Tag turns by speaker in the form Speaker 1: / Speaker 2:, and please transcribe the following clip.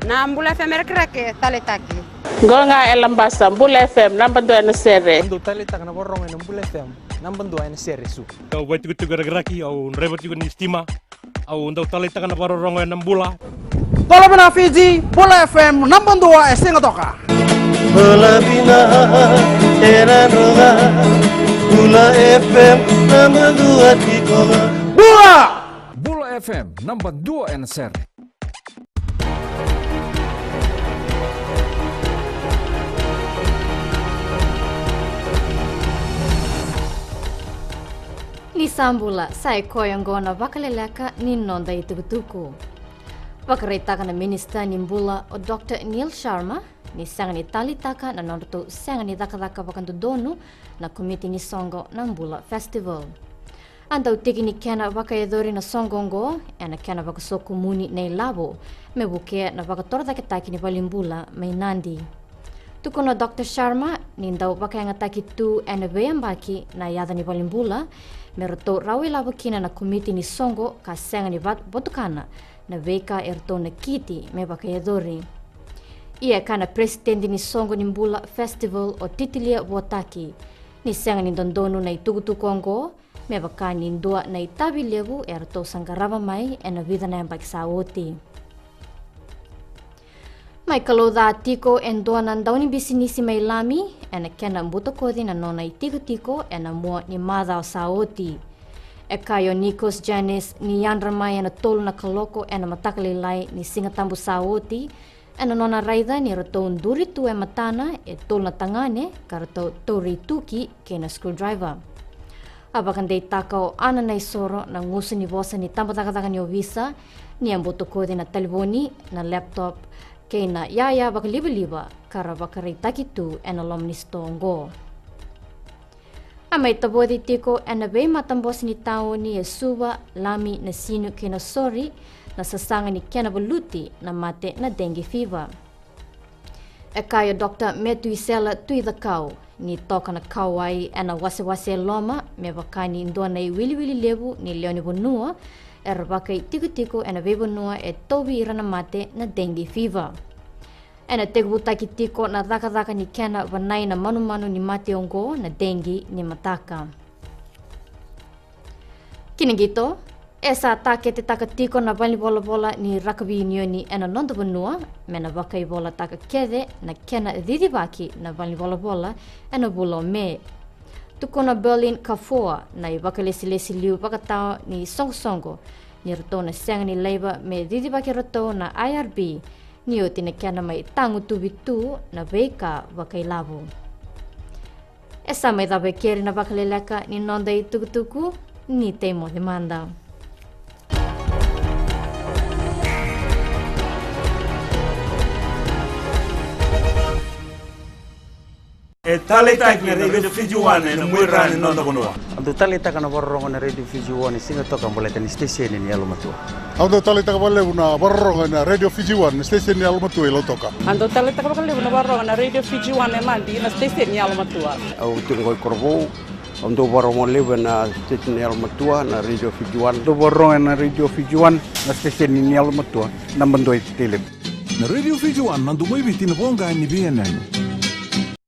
Speaker 1: Na Bula FM merkrake talitaki.
Speaker 2: Golnga elambasa Bula FM nambando na sere.
Speaker 3: Ando talita kana borong na Bula FM nambando na sere su.
Speaker 4: Kau buat itu gara-garaki au rebot juga nistima au ndau talita kana borong na Bula.
Speaker 5: Tolo bina Fiji Bula FM nambando esinga toka.
Speaker 6: Bula bina era roga Bula FM nambando tikola.
Speaker 7: Bula FM nambando na sere.
Speaker 8: Ni sambula sai koyongo na vakaleleka ni nonda itukutuku. Vakaritaka na minister ni mbula o Dr. Neil Sharma ni sangani talitaka na nonto sangani dakadaka vakantu donu na komiti ni songo na mbula festival. Andau tiki ni kena vakaedori na songongo ena kena vakasoku muni na ilabo me buke na vakatorda ketaki ni valimbula may nandi. Tukono Dr. Sharma ni ndau vakayangataki tu ena veyambaki na yada ni valimbula meroto rawi labo kina na komiti ni songo ka senga ni botukana na veka erto na kiti me bakayadori. Ia kana presidenti ni songo ni mbula festival o titilia wotaki ni senga ni dondonu na itugutu kongo me bakani ndua na itabi lebu erto sangaraba mai ena vida na baksaoti. Mai kalodha tiko endua na ndauni bisinisi mai lami ena kena mbuto kodi na nona itiko tiko ena mua ni madha o saoti. E kayo Nikos Janis ni yandra mai ena tolu na kaloko ena matakalilai ni singatambu saoti ena nona raida ni rato unduri tu e matana e tolu na tangane karato tori tuki kena screwdriver. Abakandei takao ana na isoro na ngusu ni vosa ni tambatakataka ni ovisa ni ambuto kodi na telefoni na laptop kena yaya bakaliba-liba kara bakaritaki tu ena lom ni stongo. Amai tabodi tiko ena bei matambos ni tao ni esuwa lami na sinu kena sori na sasanga ni kena baluti na mate na dengue fever. E kaya Dr. Metu Isela tui da kau ni toka na kawai ena wase-wase loma me bakani indua na wili-wili lebu ni leoni bonua er bakai tiko-tiko ena vebonua e tobi irana mate na dengue fever. Ena tegubutaki tiko na dhaka-dhaka ni kena vanai na manu-manu ni mate ongo na dengue ni mataka. Kinigito, esa atake te taka tiko na bali bola-bola ni rugby unioni ena nondo bonua mena bakai bola taka kede na kena didibaki na bali bola-bola ena bulo me. Tuko na Berlin Kafoa na i bakalesi-lesi liu bakatao ni songo-songo ni rato na senga ni labor me didibaki rato na IRB ni o tina kena mai tangu tubitu na veka bakailabu. Esa mai dabe keri na vakaleleka ni nonda i tukutuku ni teimo demanda.
Speaker 9: E talita na radio Fiji One na muirani nonda bonua.
Speaker 6: Ando talita kana borong na radio Fiji One singa toka boleta ni station ni alumatua.
Speaker 10: Ando talita ka bale na borong na radio Fiji One station ni alumatua ilo toka.
Speaker 2: Ando talita ka bakale na barro na radio Fiji One mandi na station ni almatua.
Speaker 6: Au tu ko korbo ando borong lebe na station ni alumatua na radio Fiji One.
Speaker 10: Ando borong na radio Fiji One na station ni alumatua nambando tele.
Speaker 7: Na radio Fiji One nandu mai biti na bonga ni BNN.